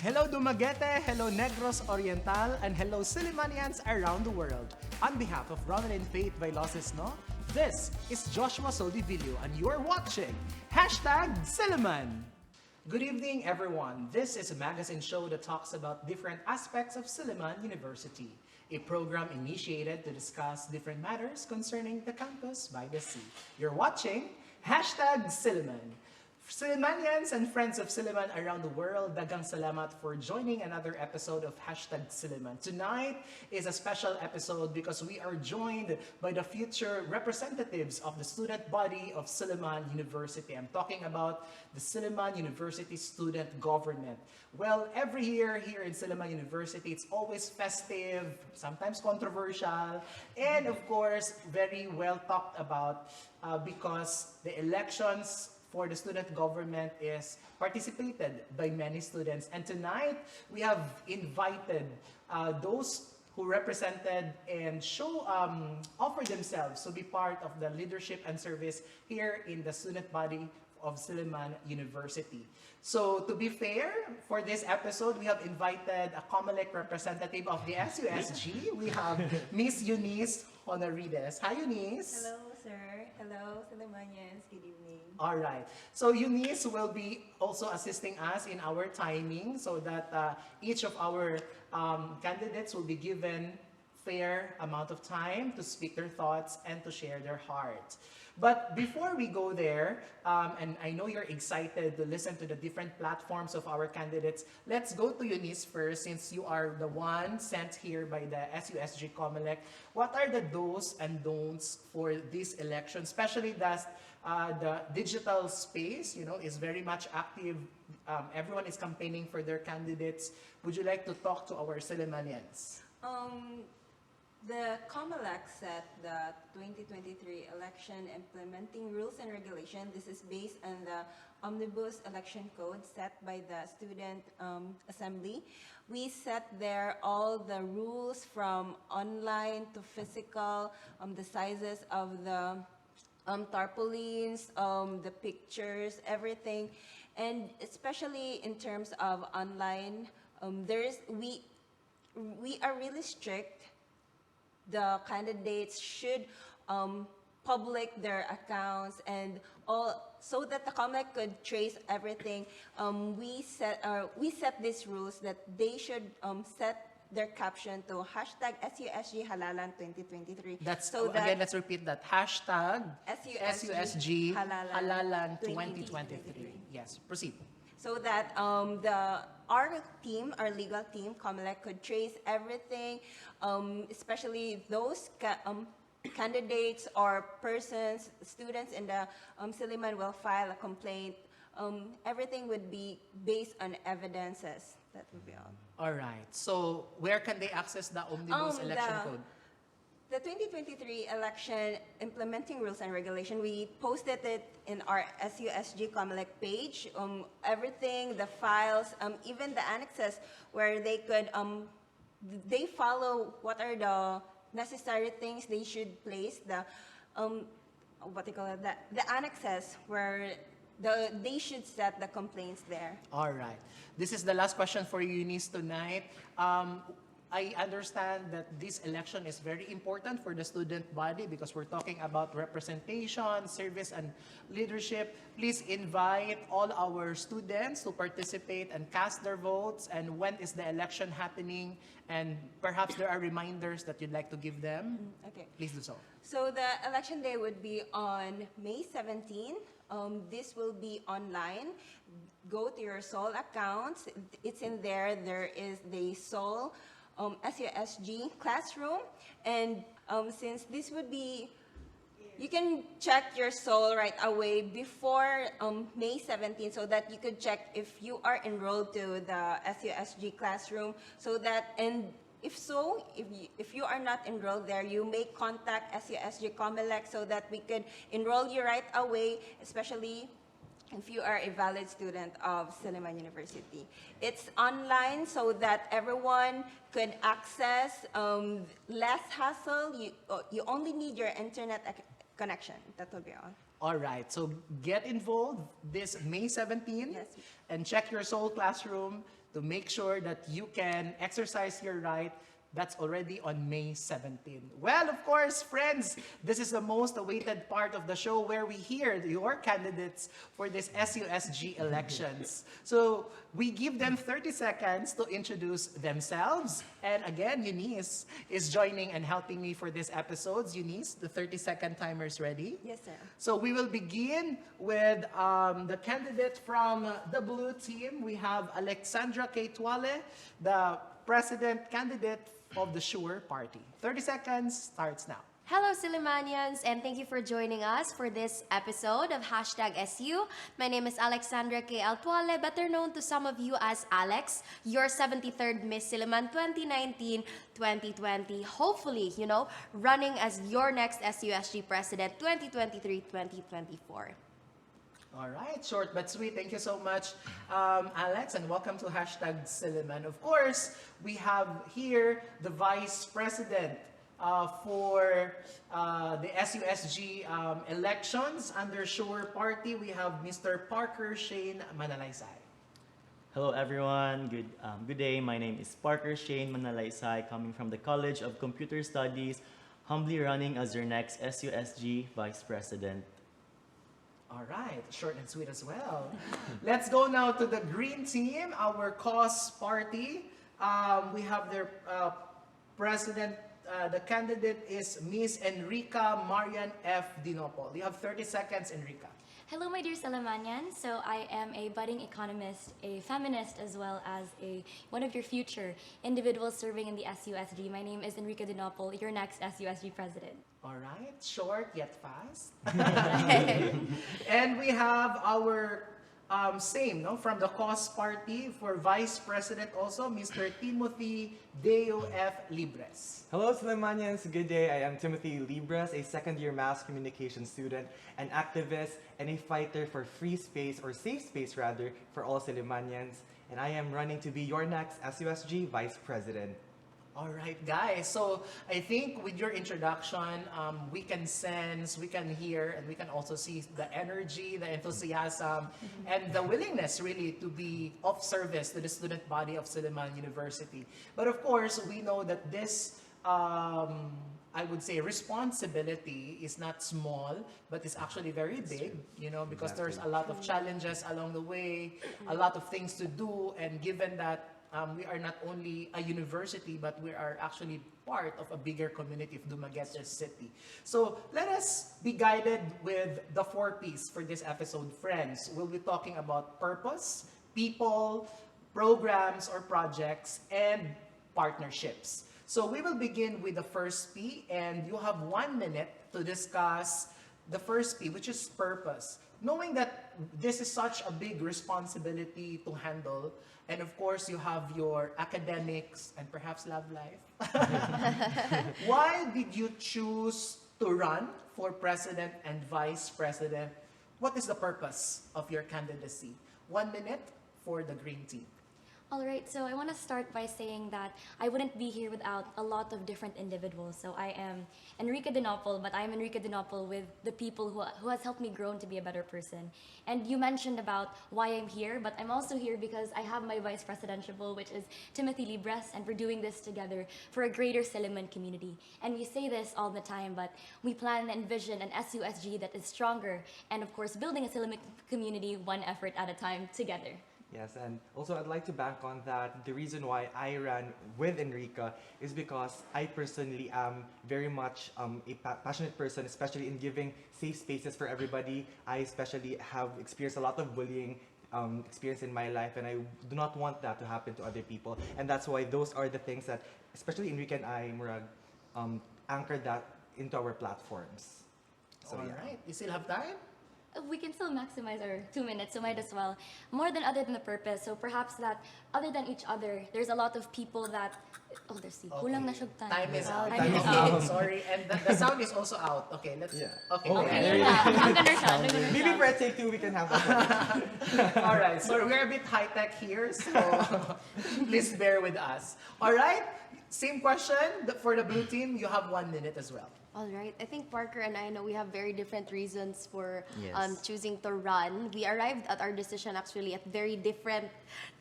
Hello Dumaguete, hello Negros Oriental, and hello Sillimanians around the world. On behalf of Ronelyn Faith Vailoces-Not, this is Joshua Soldivillo and you are watching #Silliman. Good evening everyone. This is a magazine show that talks about different aspects of Silliman University, a program initiated to discuss different matters concerning the campus by the sea. You're watching #Silliman. Sillimanians and friends of Silliman around the world, dagang salamat for joining another episode of #Silliman. Tonight is a special episode because we are joined by the future representatives of the student body of Silliman University. I'm talking about the Silliman University Student Government. Well, every year here in Silliman University, it's always festive, sometimes controversial, and of course, very well talked about because the elections for the student government is participated by many students. And tonight, we have invited those who represented and offer themselves to be part of the leadership and service here in the student body of Silliman University. So to be fair, for this episode, we have invited a Comelec representative of the SUSG. We have Miss Eunice Honoridez. Hi, Eunice. Hello, sir. Hello, Sillimanians. Good evening. All right. So Eunice will be also assisting us in our timing so that each of our candidates will be given fair amount of time to speak their thoughts and to share their heart. But before we go there, and I know you're excited to listen to the different platforms of our candidates, let's go to Eunice first since you are the one sent here by the SUSG Comelec. What are the do's and don'ts for this election, especially that the digital space, is very much active. Everyone is campaigning for their candidates. Would you like to talk to our Sillimanians? The Comelec set the 2023 election implementing rules and regulation. This is based on the Omnibus Election Code set by the Student Assembly. We set there all the rules from online to physical, the sizes of the tarpaulins, the pictures, everything. And especially in terms of online, we are really strict. The candidates should public their accounts and all so that the Comelec could trace everything. We set these rules that they should set their caption to #SUSG Halalan 2023. Again, let's repeat that. #SUSG Halalan 2023. Yes, proceed. So that our legal team, Comelec, could trace everything, especially those candidates or persons, students in the Silliman will file a complaint. Everything would be based on evidences. That would be all. All right. So where can they access the Omnibus Election Code? The 2023 election implementing rules and regulation, we posted it in our SUSG Comelec page. Everything, the files, even the annexes where they could, they follow what are the necessary things they should place. The the annexes where they should set the complaints there. All right. This is the last question for you, Eunice, tonight. I understand that this election is very important for the student body because we're talking about representation, service, and leadership. Please invite all our students to participate and cast their votes. And when is the election happening? And perhaps there are reminders that you'd like to give them. Okay. Please do so. So the election day would be on May 17. This will be online. Go to your SOL accounts. It's in there. There is the SOL SUSG classroom, and since this would be, you can check your SOL right away before May 17 so that you could check if you are enrolled to the SUSG classroom, so that, and if so, if you are not enrolled there, you may contact SUSG Comelec so that we could enroll you right away, especially if you are a valid student of Silliman University. It's online so that everyone could access, less hassle. You only need your internet connection. That will be all. All right, so get involved this May 17 Yes. and check your Soul Classroom to make sure that you can exercise your right. That's already on May 17. Well, of course, friends, this is the most awaited part of the show where we hear your candidates for this SUSG elections. So we give them 30 seconds to introduce themselves. And again, Eunice is joining and helping me for this episode. Eunice, the 30-second timer is ready. Yes, sir. So we will begin with the candidate from the blue team. We have Alexandra Tuale, the president candidate of the Sure Party. 30 seconds starts now. Hello, Sillimanians, and thank you for joining us for this episode of #SU. My name is Alexandra Tuale, better known to some of you as Alex, your 73rd Miss Silliman 2019-2020. Hopefully, running as your next SUSG president 2023-2024. All right, short but sweet. Thank you so much, Alex, and welcome to #Silliman. Of course, we have here the Vice President for the SUSG elections under Sure Party. We have Mr. Parker Shane Manalaysay. Hello everyone, good day. My name is Parker Shane Manalaysay, coming from the College of Computer Studies, humbly running as your next SUSG Vice President. All right, short and sweet as well. Let's go now to the green team, our cause party. We have their president, the candidate is Miss Enrica Mariam Dinopol. You have 30 seconds, Enrica. Hello, my dear Salamanian. So I am a budding economist, a feminist, as well as one of your future individuals serving in the SUSG. My name is Enrica Dinopol, your next SUSG president. All right, short yet fast. And we have our from the cause party for vice president also, Mr. Timothy Libres. Hello, Sillimanians. Good day. I am Timothy Libres, a second-year mass communication student, an activist, and a fighter for free space, or safe space rather, for all Sillimanians. And I am running to be your next SUSG Vice President. All right, guys. So I think with your introduction, we can sense, we can hear, and we can also see the energy, the enthusiasm, and the willingness really to be of service to the student body of Silliman University. But of course, we know that this, I would say, responsibility is not small, but it's actually very big, because there's a lot of challenges along the way, a lot of things to do, and given that we are not only a university, but we are actually part of a bigger community of Dumaguete City. So let us be guided with the 4 P's for this episode, friends. We'll be talking about purpose, people, programs or projects, and partnerships. So we will begin with the first P, and you have 1 minute to discuss the first P, which is purpose. Knowing that this is such a big responsibility to handle, and of course you have your academics and perhaps love life. Why did you choose to run for president and vice president? What is the purpose of your candidacy? 1 minute for the green team. All right, so I want to start by saying that I wouldn't be here without a lot of different individuals. So I am Enrica Dinopol, but I am Enrica Dinopol with the people who has helped me grow to be a better person. And you mentioned about why I'm here, but I'm also here because I have my vice presidential, which is Timothy Libres, and we're doing this together for a greater Silliman community. And we say this all the time, but we plan and envision an SUSG that is stronger, and of course, building a Silliman community one effort at a time together. Yes, and also I'd like to bank on that. The reason why I ran with Enrica is because I personally am very much a passionate person, especially in giving safe spaces for everybody. I especially have experienced a lot of bullying experience in my life, and I do not want that to happen to other people. And that's why those are the things that, especially Enrica and I, Murag, anchored that into our platforms. So, All right, you still have time? We can still maximize our 2 minutes, so might as well. More than other than the purpose, so perhaps that other than each other, there's a lot of people that, there's the, kulang na siyang time. Time is out. Time is Okay, out. sorry. And the sound is also out. Okay, let's, Yeah. okay. Okay, there yun you na. go. Hanggang na siya, hanggang na maybe siya. for a take 2 we can have that. All right, so we're a bit high-tech here, so please bear with us. All right, same question for the blue team. You have 1 minute as well. All right. I think Parker and I know we have very different reasons for Yes. choosing to run. We arrived at our decision actually at very different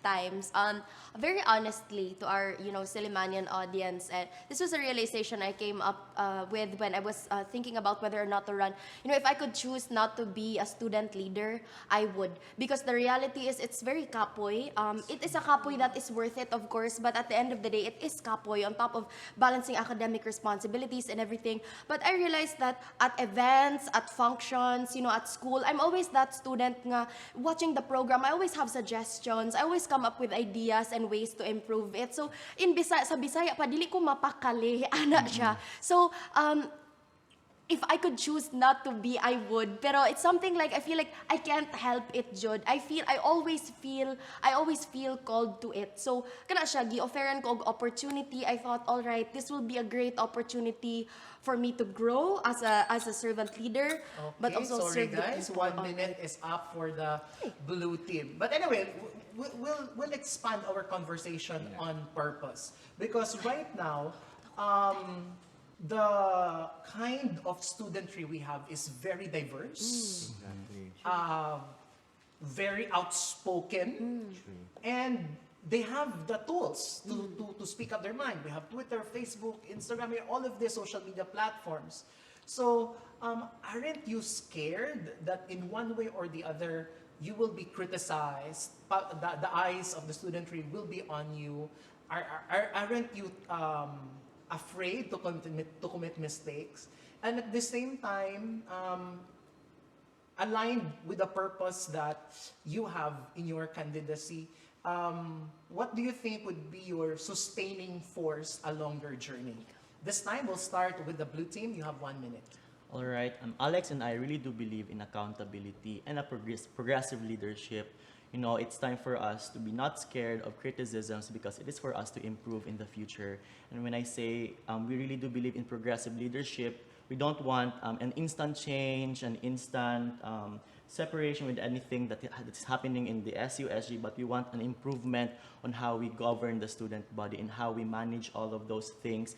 times. Very honestly, to our Sillimanian audience, and this was a realization I came up with when I was thinking about whether or not to run. If I could choose not to be a student leader, I would, because the reality is it's very kapoy. It is a kapoy that is worth it, of course, but at the end of the day, it is kapoy on top of balancing academic responsibilities and everything. But I realized that at events, at functions, at school, I'm always that student nga watching the program. I always have suggestions. I always come up with ideas and ways to improve it. So sa Bisaya pa dili ko mapakali ana siya. So if I could choose not to be, I would. Pero it's something like I feel like I can't help it, Jud. I always feel called to it. So kana siya gi-offeran ko og opportunity. I thought, all right, this will be a great opportunity for me to grow as a servant leader, but Okay, also sorry serve the guys, people. 1 minute is up for the blue team. But anyway, we'll expand our conversation on purpose, because right now, the kind of studentry we have is very diverse, very outspoken, and they have the tools to speak up their mind. We have Twitter, Facebook, Instagram, all of the social media platforms. So aren't you scared that in one way or the other, you will be criticized, the eyes of the studentry will be on you? Aren't you afraid to commit mistakes? And at the same time, aligned with the purpose that you have in your candidacy, what do you think would be your sustaining force along your journey? This time, we'll start with the blue team. You have 1 minute. All right, Alex and I really do believe in accountability and a progressive leadership. It's time for us to be not scared of criticisms, because it is for us to improve in the future. And when I say we really do believe in progressive leadership, we don't want an instant change, an instant separation with anything that's happening in the SUSG, but we want an improvement on how we govern the student body and how we manage all of those things.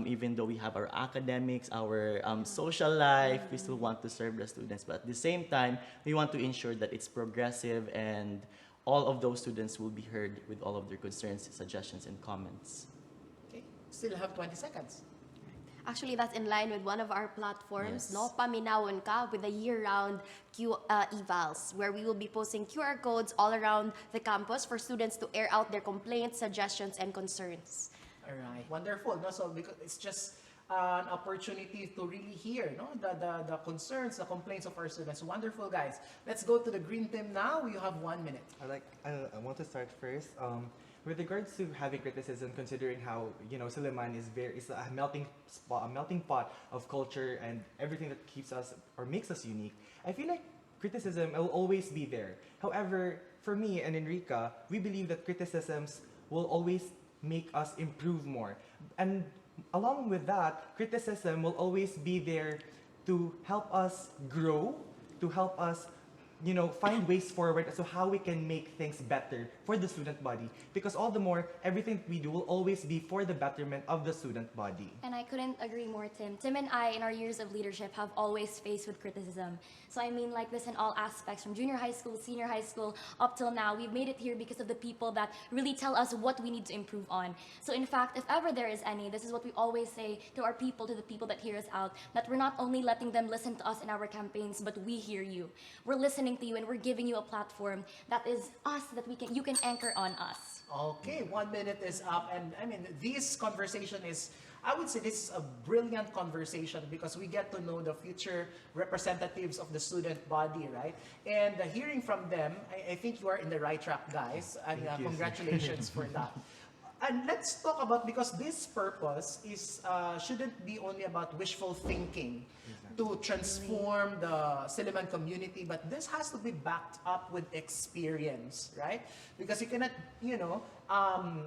Even though we have our academics, our social life, we still want to serve the students. But at the same time, we want to ensure that it's progressive and all of those students will be heard with all of their concerns, suggestions, and comments. Okay, still have 20 seconds. Actually, that's in line with one of our platforms, Yes. no? Paminawon Ka, with a year-round evals, where we will be posting QR codes all around the campus for students to air out their complaints, suggestions, and concerns. All right, wonderful. No, so because it's just an opportunity to really hear, the concerns, the complaints of our students. Wonderful, guys. Let's go to the green team now. You have 1 minute. I want to start first. With regards to having criticism, considering how Silliman is a melting pot of culture and everything that keeps us or makes us unique. I feel like criticism will always be there. However, for me and Enrica, we believe that criticisms will always make us improve more. And along with that, criticism will always be there to help us grow, to help us find ways forward as to how we can make things better for the student body. Because all the more, everything we do will always be for the betterment of the student body. And I couldn't agree more, Tim. Tim and I, in our years of leadership, have always faced with criticism. So I mean like this in all aspects, from junior high school, senior high school, up till now. We've made it here because of the people that really tell us what we need to improve on. So in fact, if ever there is any, this is what we always say to our people, to the people that hear us out, that we're not only letting them listen to us in our campaigns, but we hear you. We're listening to you and we're giving you a platform that is us, that you can anchor on us. Okay, 1 minute is up. And I mean, this conversation is, I would say this is a brilliant conversation, because we get to know the future representatives of the student body, right? And hearing from them, I think you are in the right track, guys. And Thank you, sir. congratulations for that. And let's talk about, because this purpose is shouldn't be only about wishful thinking to transform the Silliman community, but this has to be backed up with experience, right? Because you cannot,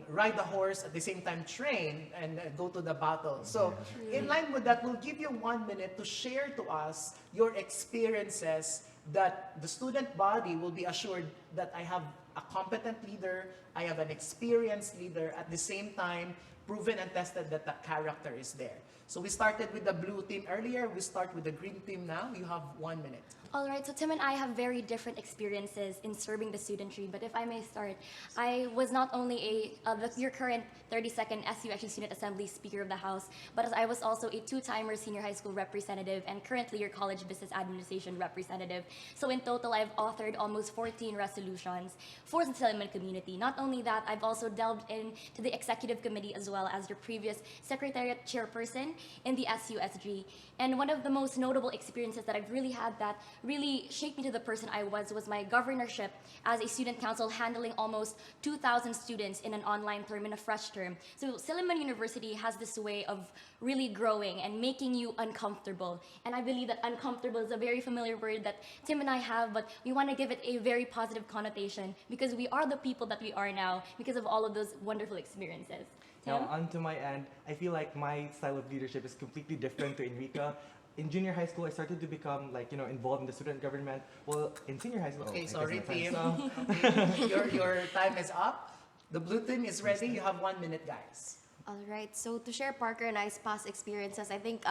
ride the horse at the same time train and go to the battle. So in line with that, we'll give you 1 minute to share to us your experiences, that the student body will be assured that I have a competent leader, I have an experienced leader. At the same time, proven and tested that the character is there. So we started with the blue team earlier. We start with the green team now. You have 1 minute. All right, so Tim and I have very different experiences in serving the studentry, but if I may start, I was not only your current 32nd SUSG Student Assembly Speaker of the House, but I was also a two-timer senior high school representative and currently your college business administration representative. So in total, I've authored almost 14 resolutions for the Silliman community. Not only that, I've also delved into the executive committee as well as your previous secretariat chairperson in the SUSG. And one of the most notable experiences that I've really had that really shaped me to the person I was my governorship as a student council handling almost 2,000 students in an online term, in a fresh term. So Silliman University has this way of really growing and making you uncomfortable. And I believe that uncomfortable is a very familiar word that Tim and I have, but we want to give it a very positive connotation because we are the people that we are now because of all of those wonderful experiences. Tim? Now, onto my end, I feel like my style of leadership is completely different to Enrica. In junior high school, I started to become involved in the student government. Well, in senior high school, Okay, I sorry, guess my team. time- your time is up. The blue team is ready. You have 1 minute, guys. All right, so to share Parker and I's past experiences, I think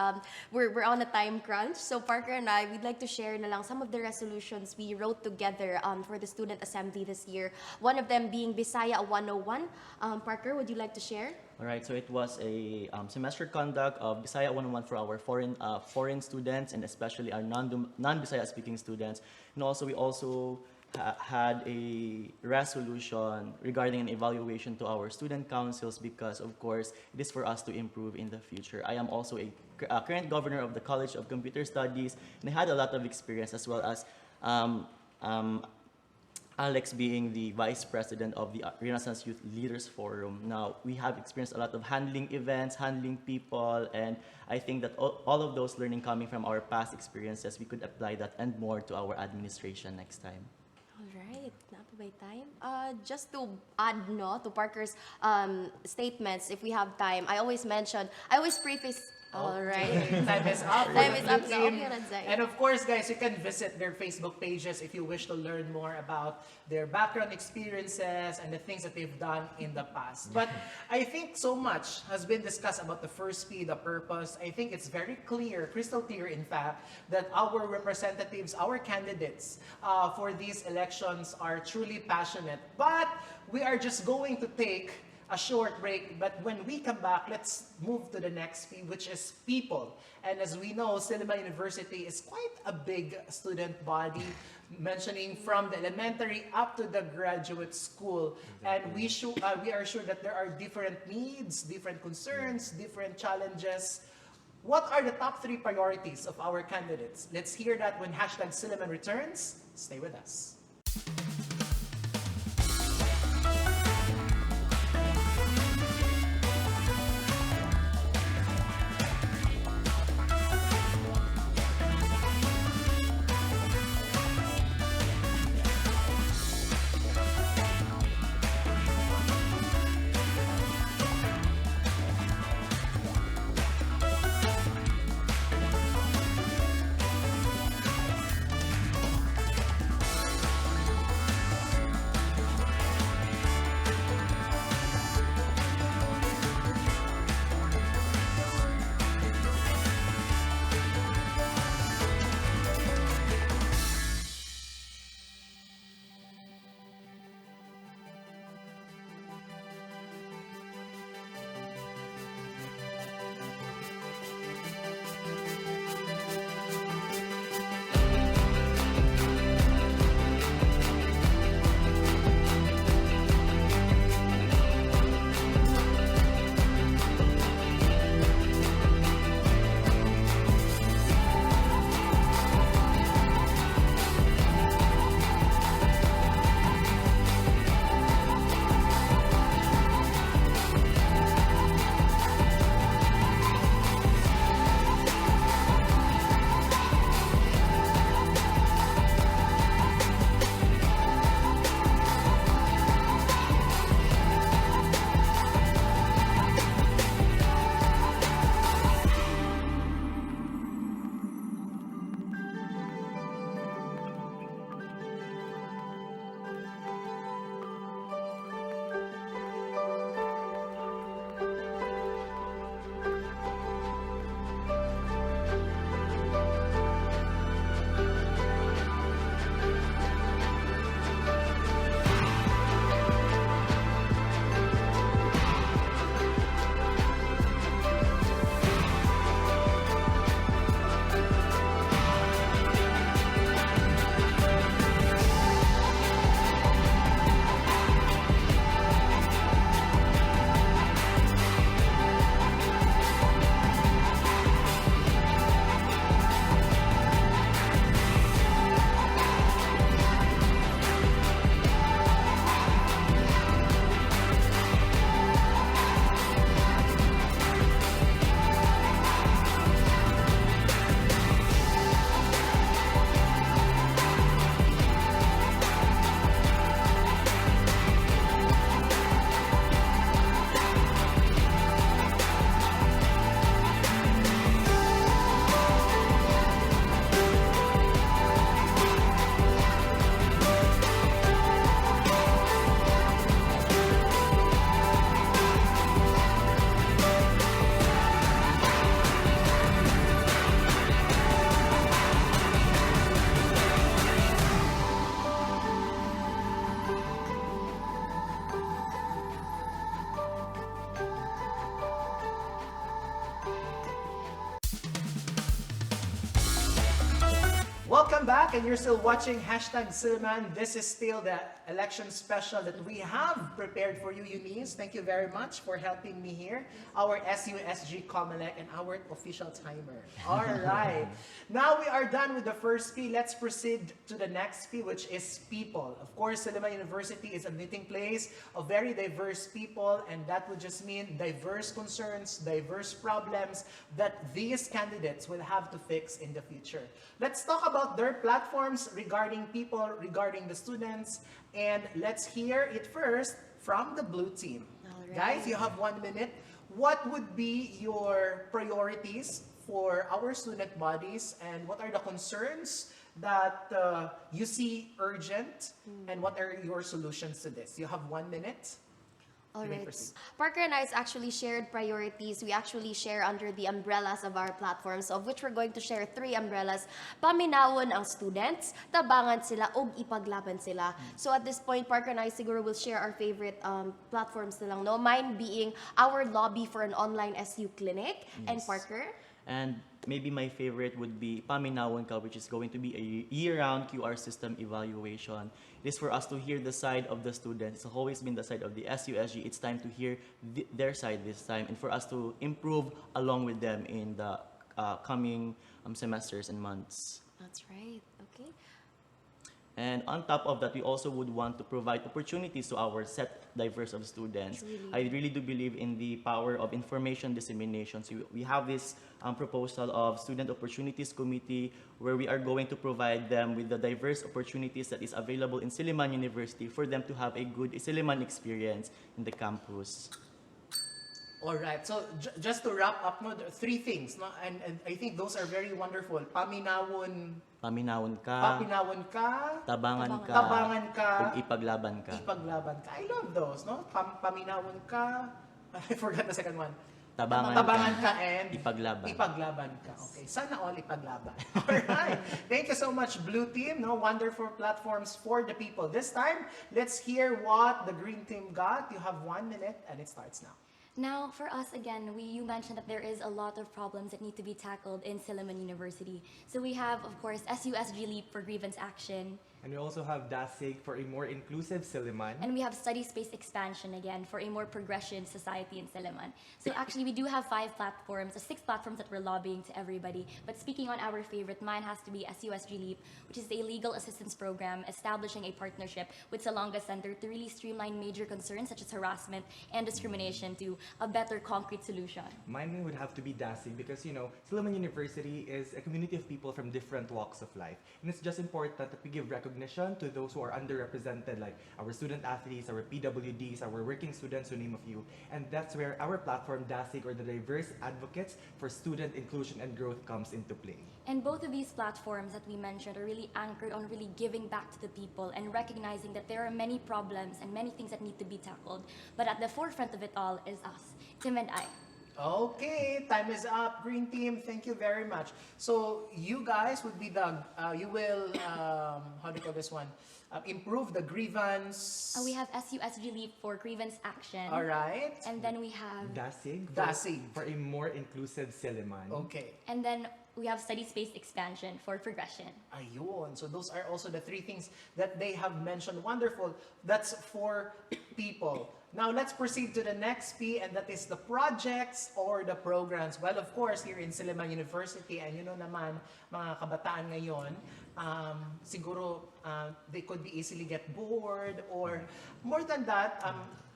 we're on a time crunch. So Parker and I, we'd like to share na lang some of the resolutions we wrote together for the Student Assembly this year. One of them being Bisaya 101. Parker, would you like to share? All right, so it was a semester conduct of Bisaya 101 for our foreign students and especially our non-Bisaya speaking students. And also we had a resolution regarding an evaluation to our student councils because, of course, it is for us to improve in the future. I am also a current governor of the College of Computer Studies, and I had a lot of experience as well as Alex being the vice president of the Renaissance Youth Leaders Forum. Now, we have experienced a lot of handling events, handling people, and I think that all of those learning coming from our past experiences, we could apply that and more to our administration next time. All right, not by time. Just to add to Parker's statements, if we have time, I always preface. All right. Time is up. for Time the is blue up, so team. okay, Ranzay. And of course, guys, you can visit their Facebook pages if you wish to learn more about their background experiences and the things that they've done in the past. But I think so much has been discussed about the first P, the purpose. I think it's very clear, crystal clear, in fact, that our representatives, our candidates for these elections are truly passionate. But we are just going to take a short break, but when we come back, let's move to the next P, which is people. And as we know, Silliman University is quite a big student body, mentioning from the elementary up to the graduate school. And we are sure that there are different needs, different concerns, different challenges. What are the top 3 priorities of our candidates? Let's hear that when #Silliman returns. Stay with us. Welcome back, and you're still watching #Silliman. This is still the election special that we have prepared for you, Eunice. Thank you very much for helping me here. Our SUSG Comelec and our official timer. All right. Now we are done with the first P. Let's proceed to the next P, which is people. Of course, Silliman University is a meeting place of very diverse people, and that would just mean diverse concerns, diverse problems that these candidates will have to fix in the future. Let's talk about their platforms regarding people, regarding the students, and let's hear it first from the blue team. All right. Guys, you have 1 minute. What would be your priorities for our student bodies, and what are the concerns that you see urgent, and what are your solutions to this? You have 1 minute. All You may right. proceed. Parker and I actually shared priorities. We actually share under the umbrellas of our platforms, of which we're going to share 3 umbrellas. Paminawon ang students, tabangan sila, ug ipaglaban sila. So at this point, Parker and I siguro will share our favorite platforms na lang, no? Mine being our lobby for an online SU clinic. And Yes. Parker? And maybe my favorite would be Paminawon Ka, which is going to be a year-round QR system evaluation. It is for us to hear the side of the students. It's always been the side of the SUSG. It's time to hear their side this time, and for us to improve along with them in the coming semesters and months. That's right. Okay. And on top of that, we also would want to provide opportunities to our set diverse of students. Truly. I really do believe in the power of information dissemination. So we have this proposal of Student Opportunities Committee, where we are going to provide them with the diverse opportunities that is available in Silliman University for them to have a good Silliman experience in the campus. All right. So just to wrap up, no, there are 3 things, no, and I think those are very wonderful. Paminawon Paminawon ka, tabangan ka, ug ipaglaban ka. ipaglaban ka. I love those, no? Paminawon ka. I forgot the second one. Tabangan ka and ipaglaban. ka. Okay. Sana all ipaglaban. All right. Thank you so much, Blue Team. No, wonderful platforms for the people. This time, let's hear what the Green Team got. You have 1 minute, and it starts now. Now, for us, again, you mentioned that there is a lot of problems that need to be tackled in Silliman University. So we have, of course, SUSG Leap for grievance action. And we also have DASIG for a more inclusive Silliman. And we have study space expansion, again, for a more progression society in Silliman. So actually, we do have 5 platforms, 6 platforms that we're lobbying to everybody. But speaking on our favorite, mine has to be SUSG Leap, which is a legal assistance program establishing a partnership with Salonga Center to really streamline major concerns such as harassment and discrimination to a better concrete solution. Mine would have to be DASIG because, you know, Silliman University is a community of people from different walks of life. And it's just important that we give recognition to those who are underrepresented, like our student athletes, our PWDs, our working students, to name a few. And that's where our platform, DASIG, or the Diverse Advocates for Student Inclusion and Growth, comes into play. And both of these platforms that we mentioned are really anchored on really giving back to the people and recognizing that there are many problems and many things that need to be tackled. But at the forefront of it all is us, Tim and I. Okay, time is up, Green Team. Thank you very much. So you guys would be the, you will, how do you call this one? Improve the grievance. We have SUSG Leap for grievance action. All right. And then we have... DASIG for a more inclusive Silliman. Okay. And then we have study space expansion for progression. Ayun. So those are also the 3 things that they have mentioned. Wonderful. That's for people. Now let's proceed to the next P, and that is the projects or the programs. Well, of course, here in Silliman University, and you know naman, mga kabataan ngayon, siguro they could be easily get bored, or more than that,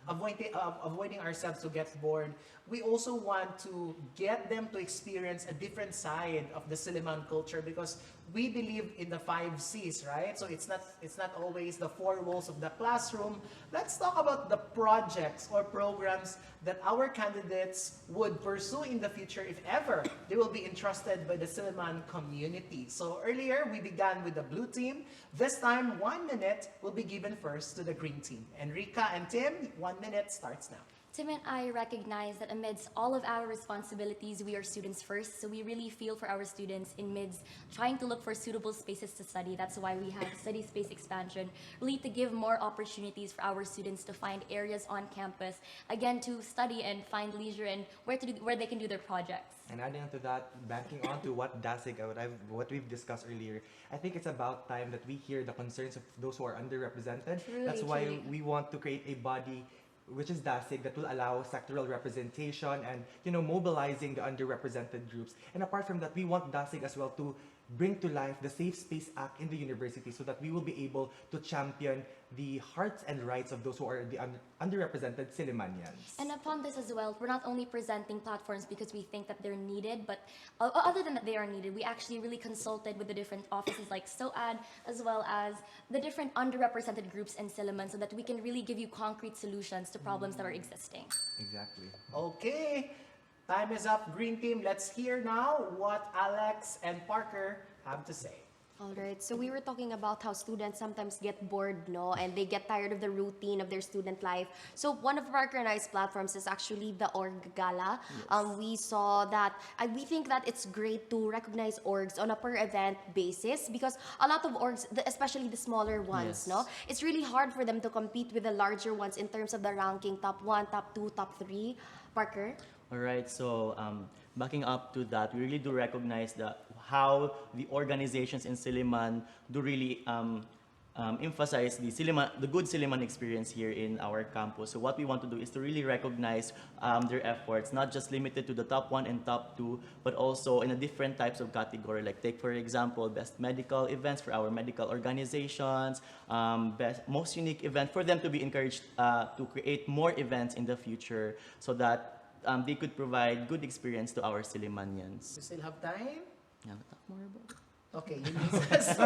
avoiding ourselves to get bored. We also want to get them to experience a different side of the Silliman culture, because we believe in the 5 C's, right? So it's not always the 4 walls of the classroom. Let's talk about the projects or programs that our candidates would pursue in the future if ever they will be entrusted by the Silliman community. So earlier we began with the blue team. This time 1 minute will be given first to the green team. Enrica and Tim, 1 minute starts now. Tim and I recognize that amidst all of our responsibilities, we are students first, so we really feel for our students in midst trying to look for suitable spaces to study. That's why we have study space expansion, really to give more opportunities for our students to find areas on campus, again, to study and find leisure and where they can do their projects. And adding on to that, banking on to what Dasig, what we've discussed earlier, I think it's about time that we hear the concerns of those who are underrepresented. That's why we want to create a body which is DASIG, that will allow sectoral representation and, mobilizing the underrepresented groups. And apart from that, we want DASIG as well to bring to life the Safe Space Act in the university so that we will be able to champion the hearts and rights of those who are the underrepresented Sillimanians. And upon this as well, we're not only presenting platforms because we think that they're needed, but other than that they are needed, we actually really consulted with the different offices like SOAD, as well as the different underrepresented groups in Silliman, so that we can really give you concrete solutions to problems that are existing. Exactly. Okay, time is up, Green Team. Let's hear now what Alex and Parker have to say. All right, so we were talking about how students sometimes get bored, no? And they get tired of the routine of their student life. So one of Parker and I's platforms is actually the Org Gala. Yes. We saw that, we think that it's great to recognize orgs on a per event basis because a lot of orgs, especially the smaller ones, Yes. no? It's really hard for them to compete with the larger ones in terms of the ranking, top 1, top 2, top 3. Parker? All right, so backing up to that, we really do recognize how the organizations in Silliman do really emphasize the good Silliman experience here in our campus. So what we want to do is to really recognize their efforts, not just limited to the top 1 and top 2, but also in a different types of category. Like take, for example, best medical events for our medical organizations, most unique event for them to be encouraged to create more events in the future so that they could provide good experience to our Sillimanians. You still have time? Yeah, talk more about it. Okay, Eunice.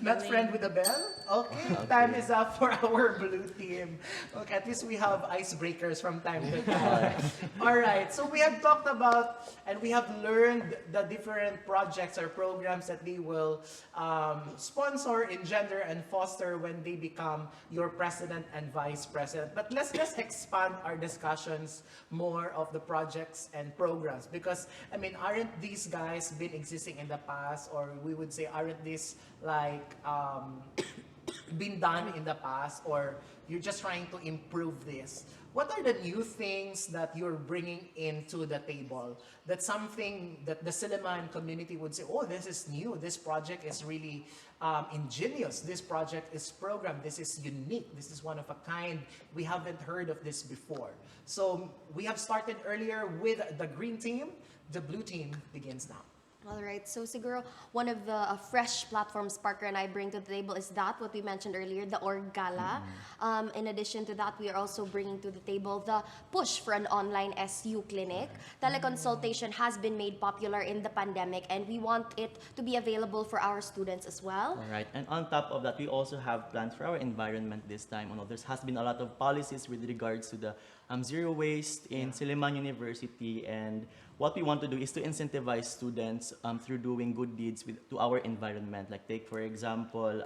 Not friend with a bell? Okay, time is up for our blue team. Okay, at least we have icebreakers from time to time. All right, so we have talked about and we have learned the different projects or programs that they will sponsor, engender, and foster when they become your president and vice president. But let's just expand our discussions more of the projects and programs because, aren't these guys been existing in the past, or we would say, aren't these like been done in the past, or you're just trying to improve this? What are the new things that you're bringing into the table? That's something that the Silliman community would say, oh, this is new. This project is really ingenious. This project is programmed. This is unique. This is one of a kind. We haven't heard of this before. So we have started earlier with the green team. The blue team begins now. All right, so siguro one of the fresh platforms Parker and I bring to the table is what we mentioned earlier, the Org Gala. In addition to that, we are also bringing to the table the push for an online SU clinic. Teleconsultation has been made popular in the pandemic, and we want it to be available for our students as well. All right, and on top of that, we also have plans for our environment this time. There has been a lot of policies with regards to the zero waste in Silliman University, and what we want to do is to incentivize students through doing good deeds to our environment. Like take, for example,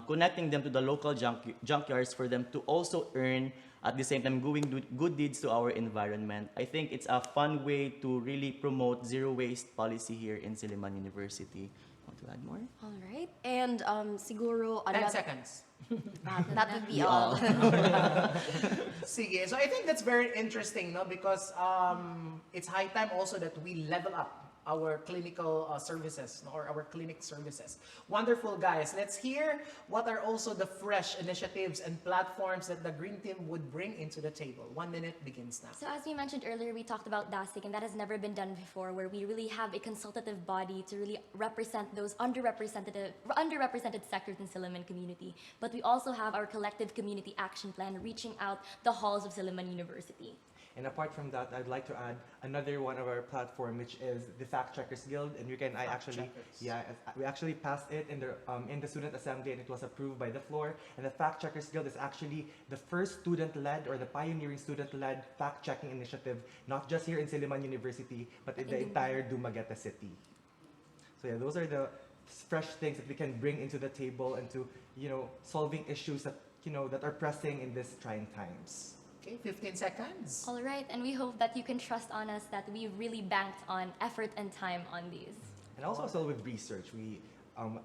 connecting them to the local junkyards for them to also earn, at the same time doing good deeds to our environment. I think it's a fun way to really promote zero waste policy here in Silliman University. Want to add more? All right, and siguro 10 seconds. that would be all. Sige. So I think that's very interesting, no? Because it's high time also that we level up our clinical services, or our clinic services. Wonderful, guys. Let's hear what are also the fresh initiatives and platforms that the Green Team would bring into the table. 1 minute begins now. So as we mentioned earlier, we talked about DASIC, and that has never been done before, where we really have a consultative body to really represent those underrepresented sectors in Silliman community. But we also have our collective community action plan reaching out the halls of Silliman University. And apart from that, I'd like to add another one of our platform, which is the Fact Checkers Guild. Enrica and I we actually passed it in the student assembly, and it was approved by the floor. And the Fact Checkers Guild is actually the first student-led, or the pioneering student-led fact-checking initiative, not just here in Silliman University, but in the entire Dumaguete city. So yeah, those are the fresh things that we can bring into the table and to, solving issues that, that are pressing in these trying times. Okay, 15 seconds. All right, and we hope that you can trust on us that we really banked on effort and time on these. And also as well with research, we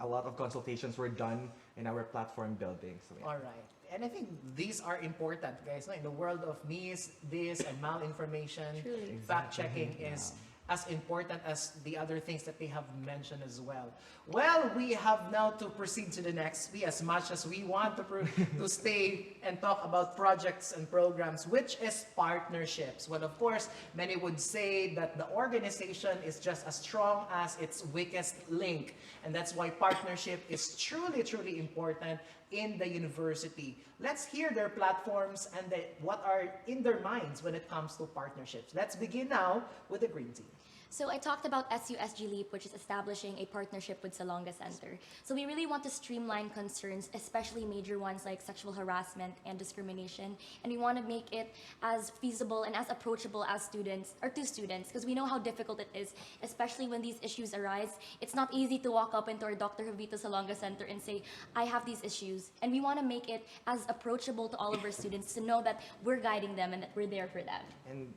a lot of consultations were done in our platform building. So yeah. All right. And I think these are important, guys. No? In the world of mis, this, and malinformation, Truly. fact-checking is as important as the other things that they have mentioned as well. Well, we have now to proceed to the next P, as much as we want to stay and talk about projects and programs, which is partnerships. Well, of course, many would say that the organization is just as strong as its weakest link. And that's why partnership is truly, truly important in the university. Let's hear their platforms and what are in their minds when it comes to partnerships. Let's begin now with the Green Team. So I talked about SUSG Leap, which is establishing a partnership with Salonga Center. So we really want to streamline concerns, especially major ones like sexual harassment and discrimination. And we want to make it as feasible and as approachable as students, or to students, because we know how difficult it is, especially when these issues arise. It's not easy to walk up into our Dr. Javito Salonga Center and say, I have these issues. And we want to make it as approachable to all of our students to know that we're guiding them and that we're there for them. And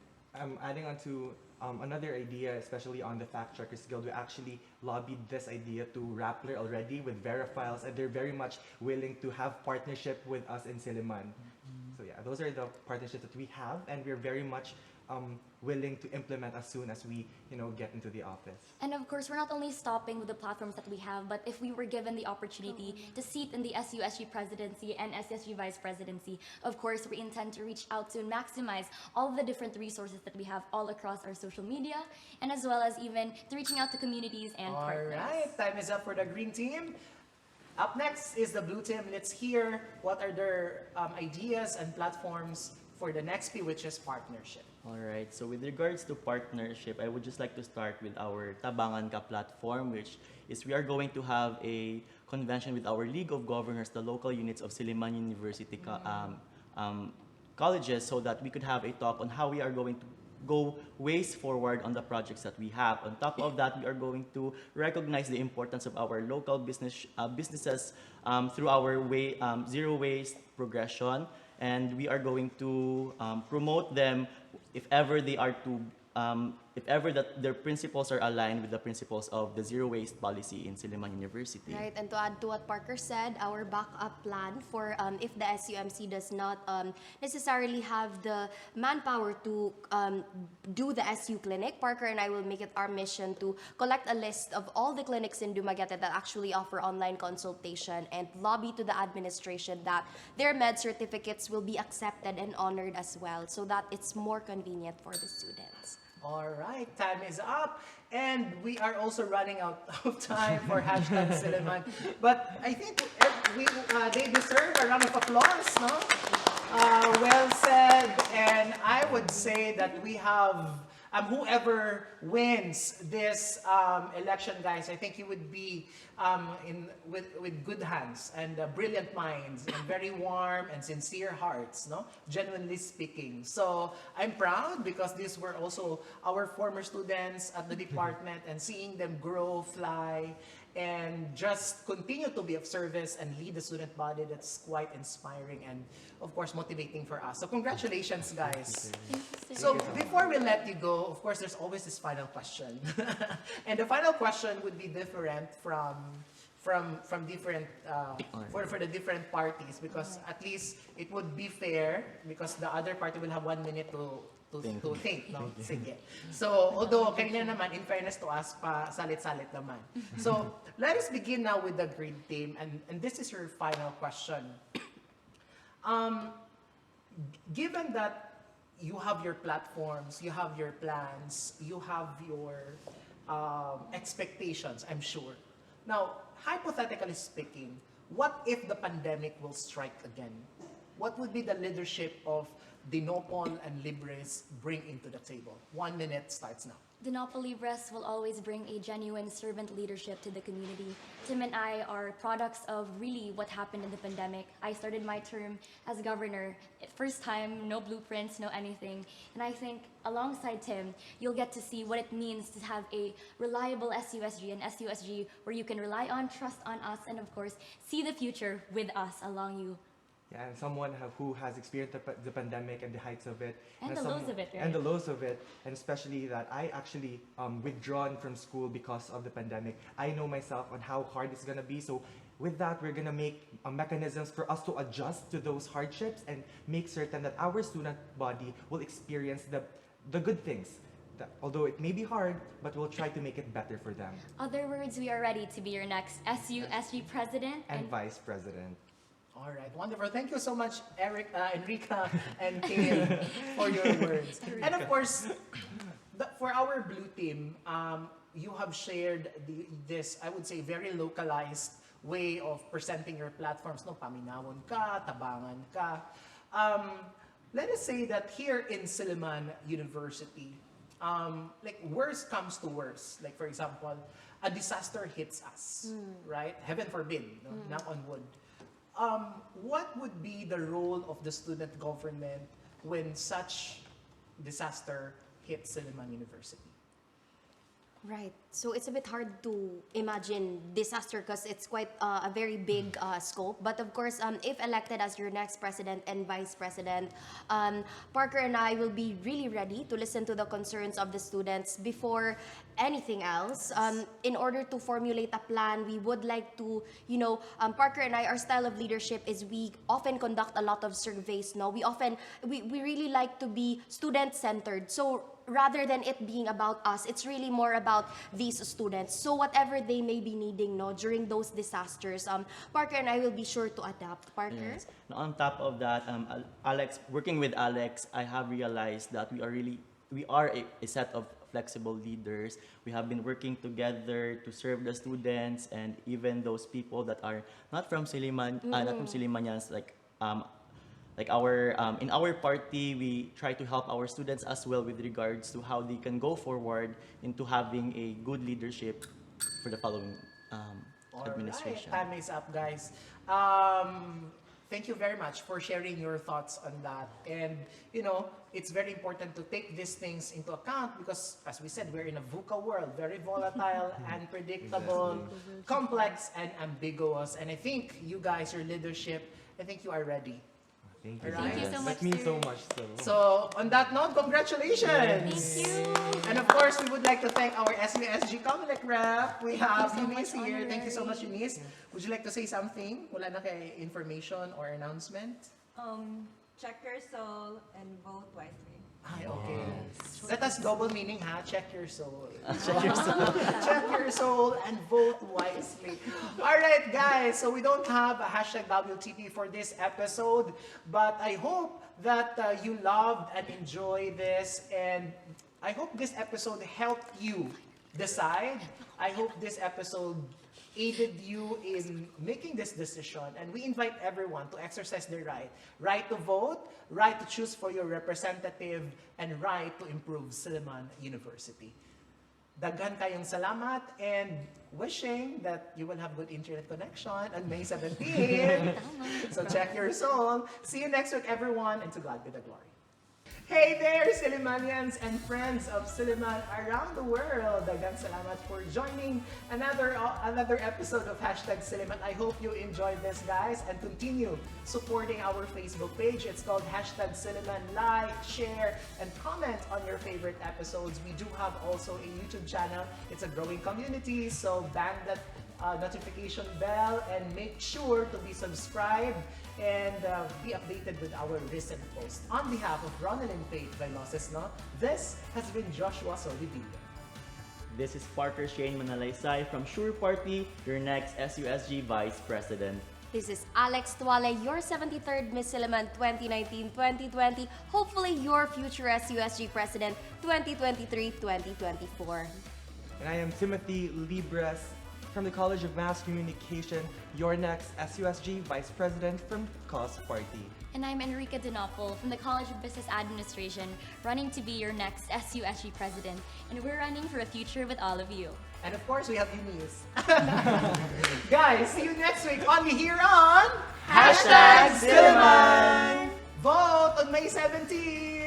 adding on to another idea, especially on the Fact Checkers Guild, we actually lobbied this idea to Rappler already with Verifiles, and they're very much willing to have partnership with us in Silliman. So yeah, those are the partnerships that we have, and we're very much willing to implement as soon as we, get into the office. And of course, we're not only stopping with the platforms that we have, but if we were given the opportunity to seat in the SUSG presidency and SUSG vice presidency, of course, we intend to reach out to and maximize all the different resources that we have all across our social media, and as well as even to reaching out to communities and partners. All right, time is up for the Green Team. Up next is the Blue Team. Let's hear what are their ideas and platforms for the next P, which is partnership. All right, so with regards to partnership, I would just like to start with our Tabangan Ka platform, which is we are going to have a convention with our League of Governors, the local units of Silliman University colleges, so that we could have a talk on how we are going to go ways forward on the projects that we have. On top of that, we are going to recognize the importance of our local businesses through our zero waste progression, and we are going to promote them if ever they are to if ever that their principles are aligned with the principles of the zero waste policy in Silliman University. Right, and to add to what Parker said, our backup plan for if the SUMC does not necessarily have the manpower to do the SU clinic, Parker and I will make it our mission to collect a list of all the clinics in Dumaguete that actually offer online consultation and lobby to the administration that their med certificates will be accepted and honored as well, so that it's more convenient for the students. All right, time is up, and we are also running out of time for hashtag Silliman. But I think they deserve a round of applause, no? Well said, and I would say that we have whoever wins this election, guys. I think he would be with good hands and brilliant minds and very warm and sincere hearts, no? Genuinely speaking. So I'm proud because these were also our former students at the department, and seeing them grow, fly, and just continue to be of service and lead the student body, that's quite inspiring and of course motivating for us. So congratulations, guys. So before we let you go, of course there's always this final question. And the final question would be different from different for the different parties, because at least it would be fair because the other party will have 1 minute to think, no? Sige. So, although kanina naman, in fairness to us, pa salit-salit naman. So, let us begin now with the Green Team, and this is your final question. Given that you have your platforms, you have your plans, you have your expectations, I'm sure. Now, hypothetically speaking, what if the pandemic will strike again? What would be the leadership of Dinopol and Libres bring into the table? 1 minute starts now. Dinopol Libres will always bring a genuine servant leadership to the community. Tim and I are products of really what happened in the pandemic. I started my term as governor. First time, no blueprints, no anything. And I think alongside Tim, you'll get to see what it means to have a reliable SUSG, an SUSG where you can rely on, trust on us, and of course, see the future with us along you Yeah, and someone who has experienced the pandemic and the heights of it. And the lows of it, right? And the lows of it, and especially that I actually withdrawn from school because of the pandemic. I know myself on how hard it's gonna be, so with that, we're gonna make mechanisms for us to adjust to those hardships and make certain that our student body will experience the good things. Although it may be hard, but we'll try to make it better for them. Other words, we are ready to be your next SUSG president And vice president. All right, wonderful. Thank you so much, Enrica, and Kale, for your words. And of course, for our blue team, you have shared this, I would say, very localized way of presenting your platforms. No, paminawon ka, tabangan ka. Let us say that here in Silliman University, like worst comes to worst. Like for example, a disaster hits us, right? Heaven forbid, no? Knock on wood. What would be the role of the student government when such disaster hits Silliman University? Right. So it's a bit hard to imagine disaster because it's quite a very big scope. But of course, if elected as your next president and vice president, Parker and I will be really ready to listen to the concerns of the students before anything else. In order to formulate a plan, we would like to, Parker and I, our style of leadership is we often conduct a lot of surveys. No, we really like to be student-centered. So rather than it being about us, it's really more about these students. So whatever they may be needing during those disasters, Parker and I will be sure to adapt. Parker? Yes. Now, on top of that, working with Alex, I have realized that we are a set of flexible leaders. We have been working together to serve the students and even those people that are not from Silliman, not from Sillimanians, in our party, we try to help our students as well with regards to how they can go forward into having a good leadership for the following administration. All right, time is up, guys. Thank you very much for sharing your thoughts on that. And, it's very important to take these things into account because, as we said, we're in a VUCA world, very volatile, unpredictable, complex, and ambiguous. And I think you guys, your leadership, I think you are ready. Thank you. Thank you so much, That means so sir. much. So, on that note, congratulations! Thank you. And of course, we would like to thank our SUSG Comelec Rep. We have so Eunice much, here. Thank you so much, honorary. Eunice. Would you like to say something? Wala na kay information or announcement? Check your soul and vote wisely. Ay, okay. That has double meaning, ha? Check your soul. Check your soul. Check your soul and vote wisely. All right, guys. So we don't have a hashtag WTP for this episode, but I hope that you loved and enjoyed this, and I hope this episode helped you decide. I hope this episode aided you in making this decision, and we invite everyone to exercise their right to vote, right to choose for your representative, and right to improve Silliman University. Daghan kayong salamat and wishing that you will have good internet connection on May 17th. So check your soul. See you next week, everyone, and to God be the glory. Hey there, Sillimanians and friends of Silliman around the world. Daghang salamat for joining another episode of Hashtag Silliman. I hope you enjoyed this, guys, and continue supporting our Facebook page. It's called Hashtag Silliman. Like, share, and comment on your favorite episodes. We do have also a YouTube channel. It's a growing community, so bang that notification bell and make sure to be subscribed and be updated with our recent posts. On behalf of Ronelyn, Vailoces-Not, this has been Joshua Soldivillo. This is Parker Shane Manalaysay from Sure Party, your next SUSG Vice President. This is Alex Tuale, your 73rd Miss Silliman 2019-2020. Hopefully your future SUSG President 2023-2024. And I am Timothy Libres from the College of Mass Communication, your next SUSG Vice President from Cause Party. And I'm Enrica Dinopol from the College of Business Administration, running to be your next SUSG president. And we're running for a future with all of you. And of course, we have Eunice. Guys, see you next week only here on Hashtag Silliman. Vote on May 17th.